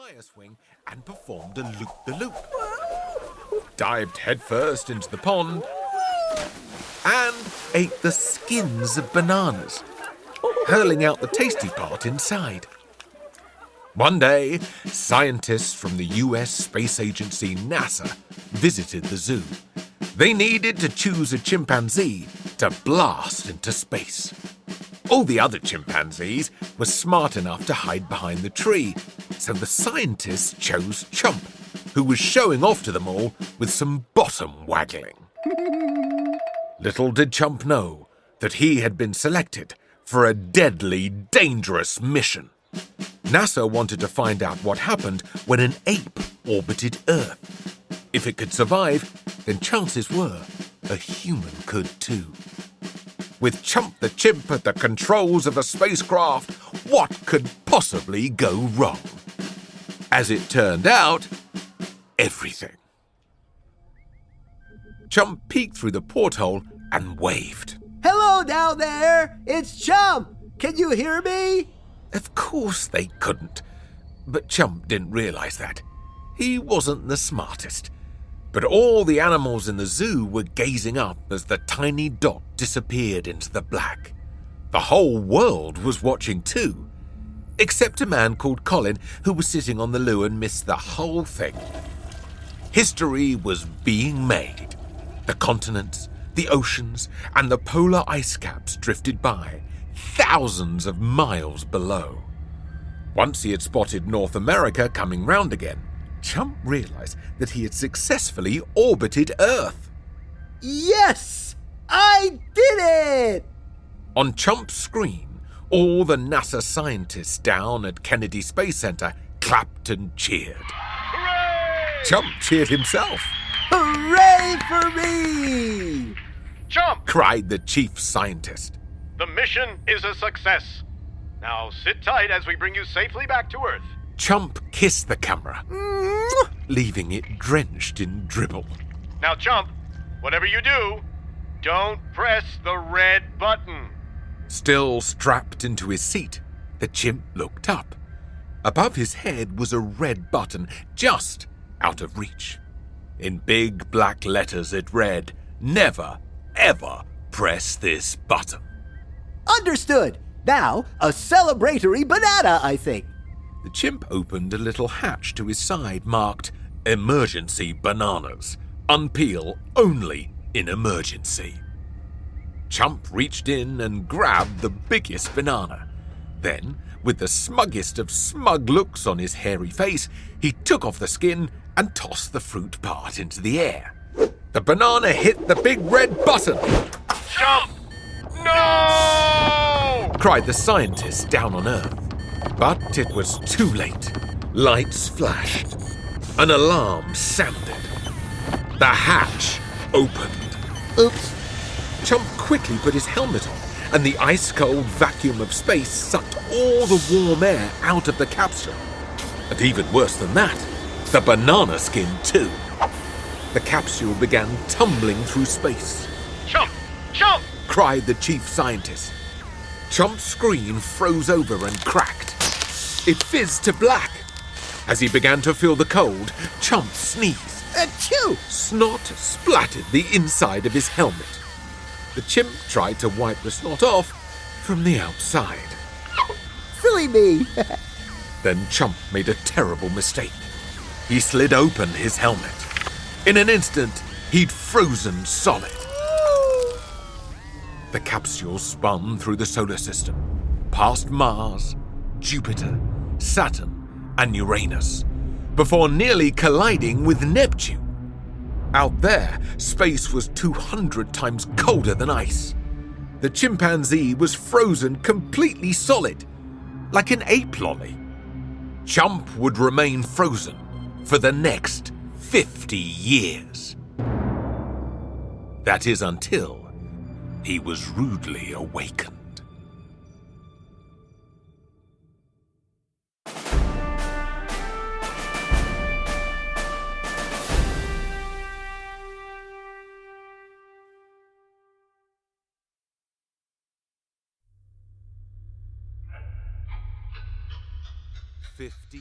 tire swing and performed a loop-the-loop. Dived headfirst into the pond and ate the skins of bananas, hurling out the tasty part inside. One day, scientists from the US space agency NASA visited the zoo. They needed to choose a chimpanzee to blast into space. All the other chimpanzees were smart enough to hide behind the tree, so the scientists chose Chump, who was showing off to them all with some bottom waggling. Little did Chump know that he had been selected for a deadly, dangerous mission. NASA wanted to find out what happened when an ape orbited Earth. If it could survive, then chances were a human could too. With Chump the chimp at the controls of a spacecraft, what could possibly go wrong? As it turned out, everything. Chump peeked through the porthole and waved. Hello down there! It's Chump! Can you hear me? Of course they couldn't. But Chump didn't realize that. He wasn't the smartest. But all the animals in the zoo were gazing up as the tiny dot disappeared into the black. The whole world was watching too, except a man called Colin who was sitting on the loo and missed the whole thing. History was being made. The continents, the oceans, and the polar ice caps drifted by, thousands of miles below. Once he had spotted North America coming round again, Chump realized that he had successfully orbited Earth. Yes! I did it! On Chump's screen, all the NASA scientists down at Kennedy Space Center clapped and cheered. Hooray! Chump cheered himself. Hooray for me! Chump! Cried the chief scientist. The mission is a success. Now sit tight as we bring you safely back to Earth. Chump kissed the camera, leaving it drenched in dribble. Now, Chump, whatever you do, don't press the red button. Still strapped into his seat, the chimp looked up. Above his head was a red button, just out of reach. In big black letters it read, "Never, ever press this button." Understood. Now, a celebratory banana, I think. The chimp opened a little hatch to his side marked "Emergency Bananas. Unpeel only in emergency." Chump reached in and grabbed the biggest banana. Then, with the smuggest of smug looks on his hairy face, he took off the skin and tossed the fruit part into the air. The banana hit the big red button. Chump! No! Cried the scientist down on Earth. But it was too late. Lights flashed. An alarm sounded. The hatch opened. Oops. Chump quickly put his helmet on, and the ice-cold vacuum of space sucked all the warm air out of the capsule. And even worse than that, the banana skin too. The capsule began tumbling through space. Chump! Chump! Cried the chief scientist. Chump's screen froze over and cracked. It fizzed to black. As he began to feel the cold, Chump sneezed. Achoo! Snot splattered the inside of his helmet. The chimp tried to wipe the snot off from the outside. Silly me. Then Chump made a terrible mistake. He slid open his helmet. In an instant, he'd frozen solid. The capsule spun through the solar system, past Mars, Jupiter, Saturn, and Uranus, before nearly colliding with Neptune. Out there, space was 200 times colder than ice. The chimpanzee was frozen completely solid, like an ape lolly. Chump would remain frozen for the next 50 years. That is until he was rudely awakened. "50